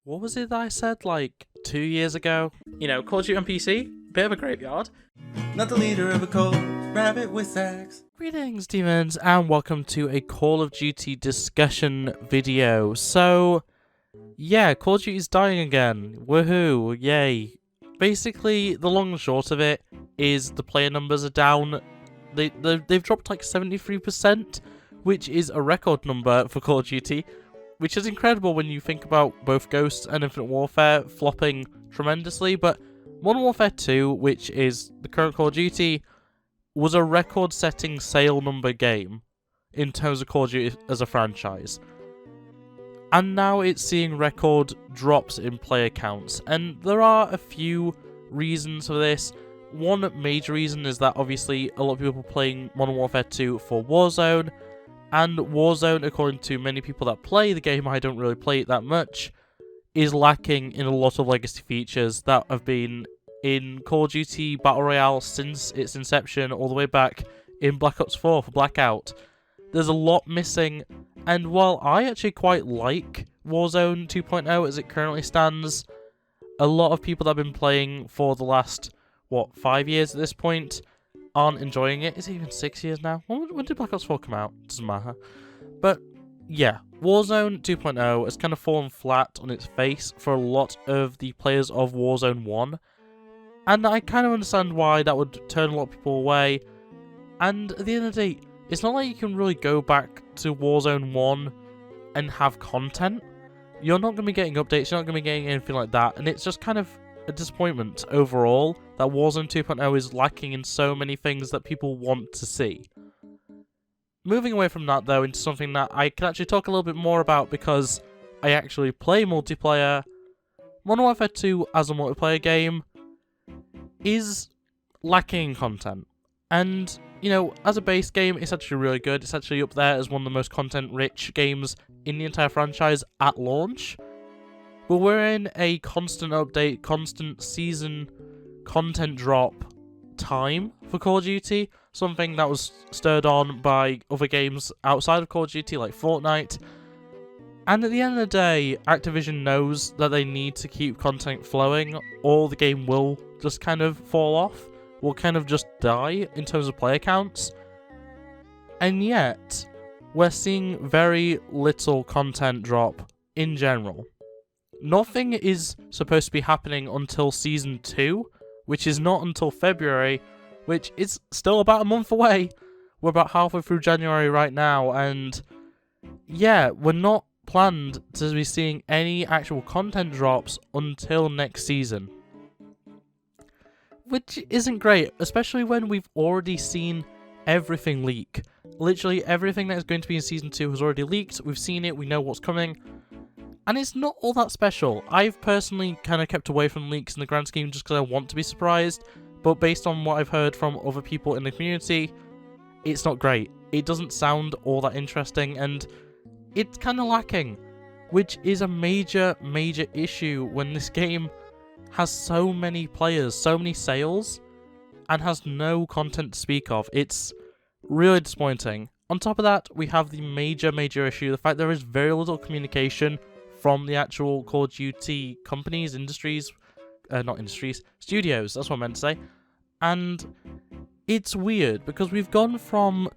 What was it that I said, like, 2 years ago? Call of Duty on PC, bit of a graveyard. Not the leader of a cult, RabbitWithAxe. Greetings, demons, and welcome to a Call of Duty discussion video. So, yeah, Call of Duty is dying again. Woohoo, yay. Basically, the long and short of it is the player numbers are down. They've dropped like 73%, which is a record number for Call of Duty, which is incredible when you think about both Ghosts and Infinite Warfare flopping tremendously. But Modern Warfare 2, which is the current Call of Duty, was a record-setting sale number game in terms of Call of Duty as a franchise. And now it's seeing record drops in player counts. And there are a few reasons for this. One major reason is that obviously a lot of people are playing Modern Warfare 2 for Warzone. And Warzone, according to many people that play the game, I don't really play it that much, is lacking in a lot of legacy features that have been in Call of Duty Battle Royale since its inception, all the way back in Black Ops 4 for Blackout. There's a lot missing, and while I actually quite like Warzone 2.0 as it currently stands, a lot of people that have been playing for the last, 5 years at this point, aren't enjoying it. Is it even 6 years now? When did Black Ops 4 come out? Doesn't matter. But yeah, Warzone 2.0 has kind of fallen flat on its face for a lot of the players of Warzone 1. And I kind of understand why that would turn a lot of people away. And at the end of the day, it's not like you can really go back to Warzone 1 and have content. You're not going to be getting updates, you're not going to be getting anything like that. And it's just kind of a disappointment overall that Warzone 2.0 is lacking in so many things that people want to see. Moving away from that though into something that I can actually talk a little bit more about because I actually play multiplayer. Modern Warfare 2 as a multiplayer game is lacking in content. And, as a base game, it's actually really good. It's actually up there as one of the most content-rich games in the entire franchise at launch. But we're in a constant update, constant season content drop time for Call of Duty, something that was stirred on by other games outside of Call of Duty like Fortnite. And at the end of the day, Activision knows that they need to keep content flowing, or the game will just kind of fall off, will kind of just die in terms of player counts. And yet, we're seeing very little content drop in general. Nothing is supposed to be happening until Season 2, which is not until February, which is still about a month away. We're about halfway through January right now, and yeah, we're not planned to be seeing any actual content drops until next season. Which isn't great, especially when we've already seen everything leak. Literally everything that is going to be in Season 2 has already leaked, we've seen it, we know what's coming. And it's not all that special. I've personally kind of kept away from leaks in the grand scheme just because I want to be surprised. But based on what I've heard from other people in the community, it's not great. It doesn't sound all that interesting and it's kind of lacking. Which is a major issue when this game has so many players, so many sales, and has no content to speak of. It's really disappointing. On top of that, we have the major issue, the fact there is very little communication from the actual Call of Duty companies, studios, that's what I meant to say. And it's weird, because we've gone from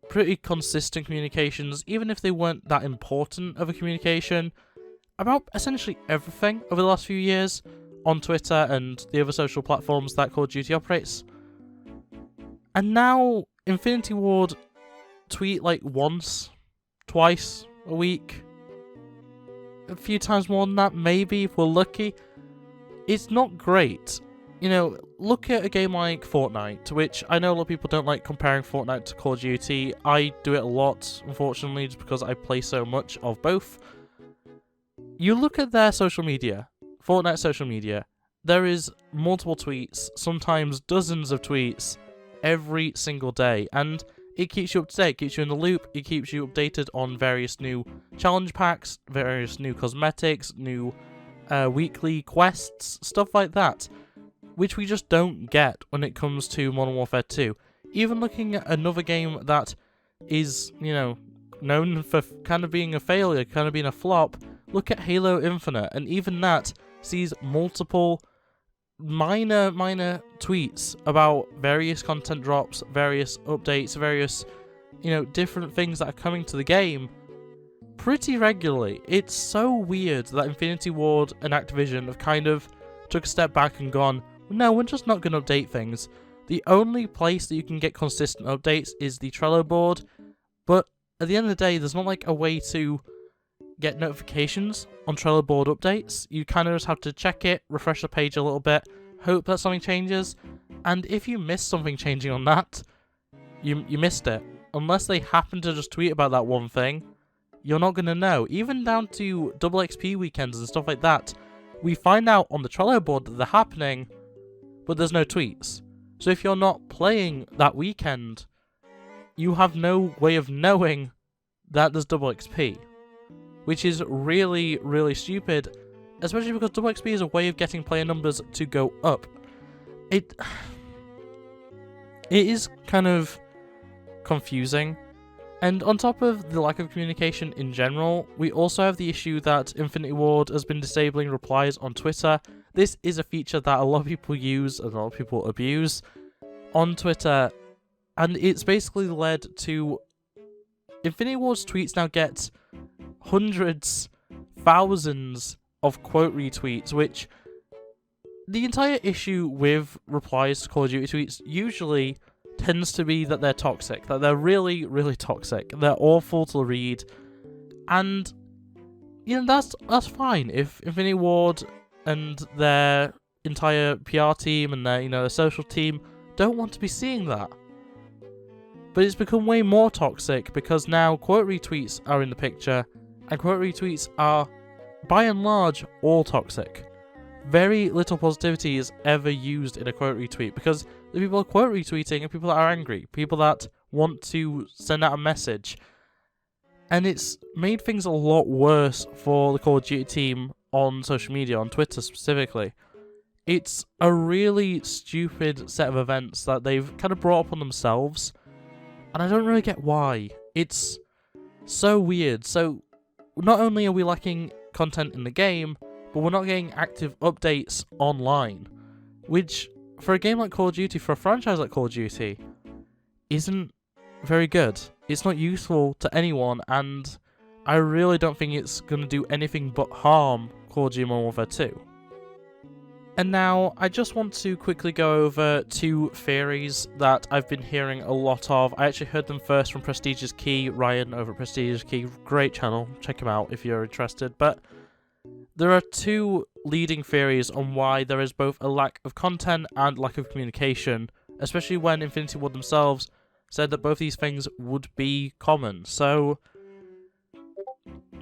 pretty consistent communications, even if they weren't that important of a communication, about essentially everything over the last few years, on Twitter and the other social platforms that Call of Duty operates. And now, Infinity Ward tweet like once, twice a week, a few times more than that, maybe, if we're lucky. It's not great. Look at a game like Fortnite, which I know a lot of people don't like comparing Fortnite to Call of Duty. I do it a lot, unfortunately, just because I play so much of both. You look at their social media, Fortnite social media, there is multiple tweets, sometimes dozens of tweets, every single day, and it keeps you up to date, keeps you in the loop, it keeps you updated on various new challenge packs, various new cosmetics, new weekly quests, stuff like that, which we just don't get when it comes to Modern Warfare 2. Even looking at another game that is, known for kind of being a failure, kind of being a flop, Look at Halo Infinite, and even that sees multiple minor tweets about various content drops, various updates, various, different things that are coming to the game pretty regularly. It's so weird that Infinity Ward and Activision have kind of took a step back and gone, no, we're just not going to update things. The only place that you can get consistent updates is the Trello board, but at the end of the day, there's not like a way to get notifications on Trello board updates. You kind of just have to check it, refresh the page a little bit, hope that something changes, and if you miss something changing on that, you missed it. Unless they happen to just tweet about that one thing, you're not going to know. Even down to double XP weekends and stuff like that, we find out on the Trello board that they're happening, but there's no tweets. So if you're not playing that weekend, you have no way of knowing that there's double XP, which is really, really stupid, especially because double XP is a way of getting player numbers to go up. It is kind of confusing. And on top of the lack of communication in general, we also have the issue that Infinity Ward has been disabling replies on Twitter. This is a feature that a lot of people use and a lot of people abuse on Twitter, and it's basically led to Infinity Ward's tweets now get hundreds, thousands of quote retweets, which the entire issue with replies to Call of Duty tweets usually tends to be that they're toxic, that they're really, really toxic, they're awful to read, and that's fine if Infinity Ward and their entire PR team and their social team don't want to be seeing that. But it's become way more toxic because now quote retweets are in the picture, and quote retweets are, by and large, all toxic. Very little positivity is ever used in a quote retweet because the people quote retweeting are people that are angry, people that want to send out a message. And it's made things a lot worse for the Call of Duty team on social media, on Twitter specifically. It's a really stupid set of events that they've kind of brought upon themselves, and I don't really get why. It's so weird. So not only are we lacking content in the game, but we're not getting active updates online, which for a game like Call of Duty, for a franchise like Call of Duty, isn't very good. It's not useful to anyone, and I really don't think it's going to do anything but harm Call of Duty Modern Warfare 2. And now, I just want to quickly go over two theories that I've been hearing a lot of. I actually heard them first from Prestigious Key, Ryan over at Prestigious Key. Great channel, check him out if you're interested. But there are two leading theories on why there is both a lack of content and lack of communication, especially when Infinity Ward themselves said that both these things would be common. So,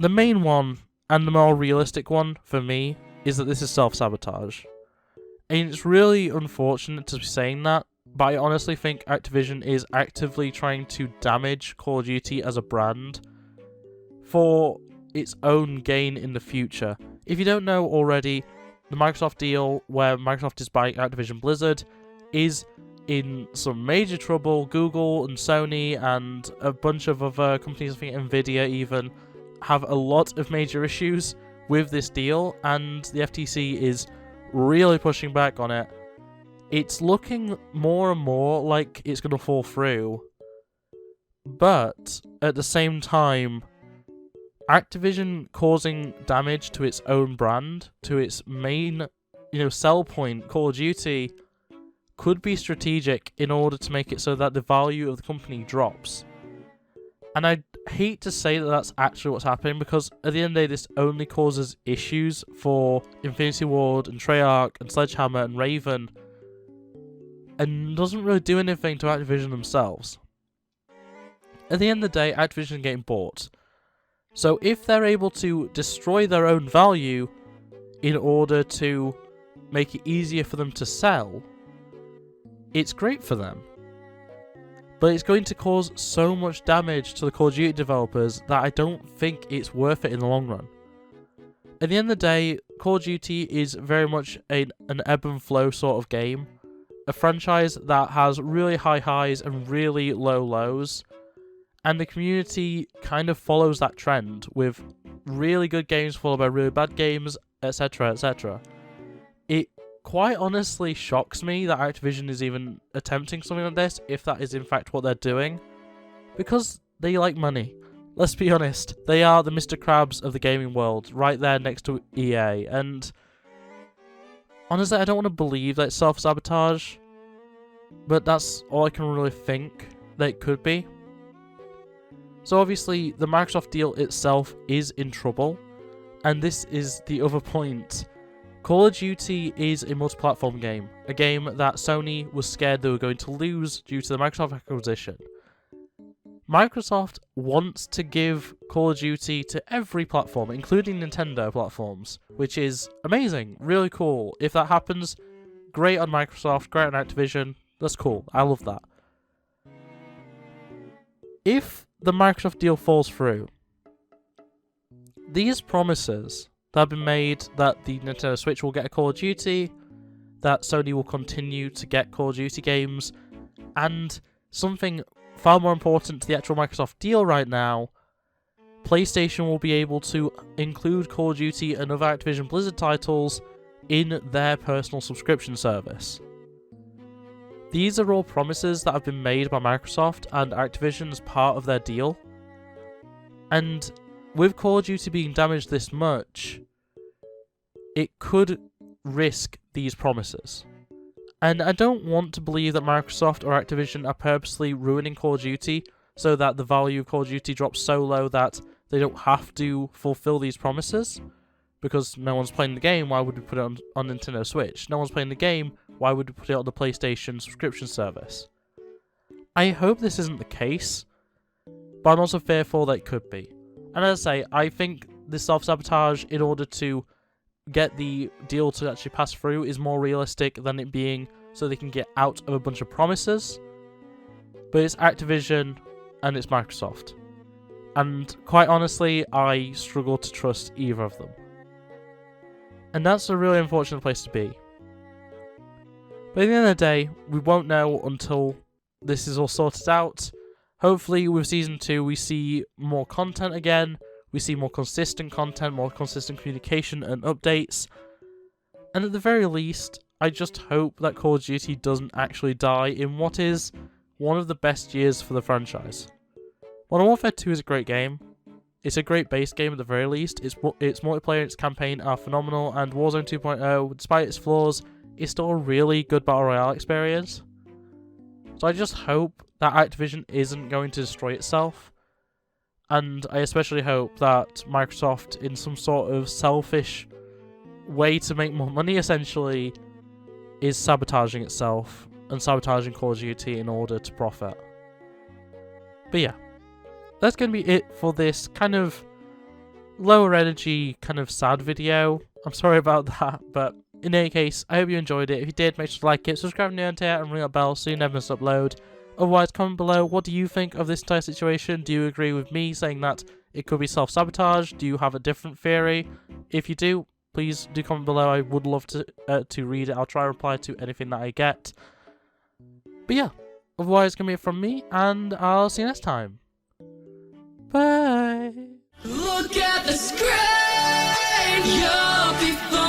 the main one, and the more realistic one for me, is that this is self-sabotage. And it's really unfortunate to be saying that, but I honestly think Activision is actively trying to damage Call of Duty as a brand for its own gain in the future. If you don't know already, the Microsoft deal where Microsoft is buying Activision Blizzard is in some major trouble. Google and Sony and a bunch of other companies, I think Nvidia even, have a lot of major issues with this deal, and the FTC is really pushing back on it. It's looking more and more like it's going to fall through, but at the same time, Activision causing damage to its own brand, to its main, sell point, Call of Duty, could be strategic in order to make it so that the value of the company drops. And I hate to say that that's actually what's happening, because at the end of the day, this only causes issues for Infinity Ward and Treyarch and Sledgehammer and Raven, and doesn't really do anything to Activision themselves. At the end of the day, Activision are getting bought. So if they're able to destroy their own value in order to make it easier for them to sell, it's great for them. But it's going to cause so much damage to the Call of Duty developers that I don't think it's worth it in the long run. At the end of the day, Call of Duty is very much an ebb and flow sort of game. A franchise that has really high highs and really low lows. And the community kind of follows that trend with really good games followed by really bad games, etc, etc. It quite honestly shocks me that Activision is even attempting something like this, if that is in fact what they're doing, because they like money. Let's be honest, they are the Mr. Krabs of the gaming world, right there next to EA, and honestly I don't want to believe that it's self-sabotage, but that's all I can really think that it could be. So obviously the Microsoft deal itself is in trouble, and this is the other point. Call of Duty is a multi-platform game, a game that Sony was scared they were going to lose due to the Microsoft acquisition. Microsoft wants to give Call of Duty to every platform, including Nintendo platforms, which is amazing, really cool. If that happens, great on Microsoft, great on Activision, that's cool, I love that. If the Microsoft deal falls through, these promises that have been made that the Nintendo Switch will get a Call of Duty, that Sony will continue to get Call of Duty games, and something far more important to the actual Microsoft deal right now, PlayStation will be able to include Call of Duty and other Activision Blizzard titles in their personal subscription service. These are all promises that have been made by Microsoft and Activision as part of their deal, and with Call of Duty being damaged this much, it could risk these promises. And I don't want to believe that Microsoft or Activision are purposely ruining Call of Duty so that the value of Call of Duty drops so low that they don't have to fulfill these promises. Because no one's playing the game, why would we put it on Nintendo Switch? No one's playing the game, why would we put it on the PlayStation subscription service? I hope this isn't the case, but I'm also fearful that it could be. And as I say, I think this self-sabotage, in order to get the deal to actually pass through, is more realistic than it being so they can get out of a bunch of promises. But it's Activision and it's Microsoft. And quite honestly, I struggle to trust either of them. And that's a really unfortunate place to be. But at the end of the day, we won't know until this is all sorted out. Hopefully with Season 2 we see more content again, we see more consistent content, more consistent communication and updates. And at the very least, I just hope that Call of Duty doesn't actually die in what is one of the best years for the franchise. Modern Warfare 2 is a great game. It's a great base game at the very least. Its multiplayer and its campaign are phenomenal, and Warzone 2.0, despite its flaws, is still a really good Battle Royale experience. So I just hope that Activision isn't going to destroy itself, and I especially hope that Microsoft, in some sort of selfish way to make more money essentially, is sabotaging itself and sabotaging Call of Duty in order to profit. But yeah, that's going to be it for this kind of lower energy, kind of sad video. I'm sorry about that, but in any case, I hope you enjoyed it. If you did, make sure to like it, subscribe to the and ring that bell so you never miss an upload. Otherwise, comment below, what do you think of this entire situation? Do you agree with me saying that it could be self-sabotage? Do you have a different theory? If you do, please do comment below. I would love to read it. I'll try to reply to anything that I get. But yeah, otherwise, it's going to be it from me, and I'll see you next time. Bye! Look at the screen, you're before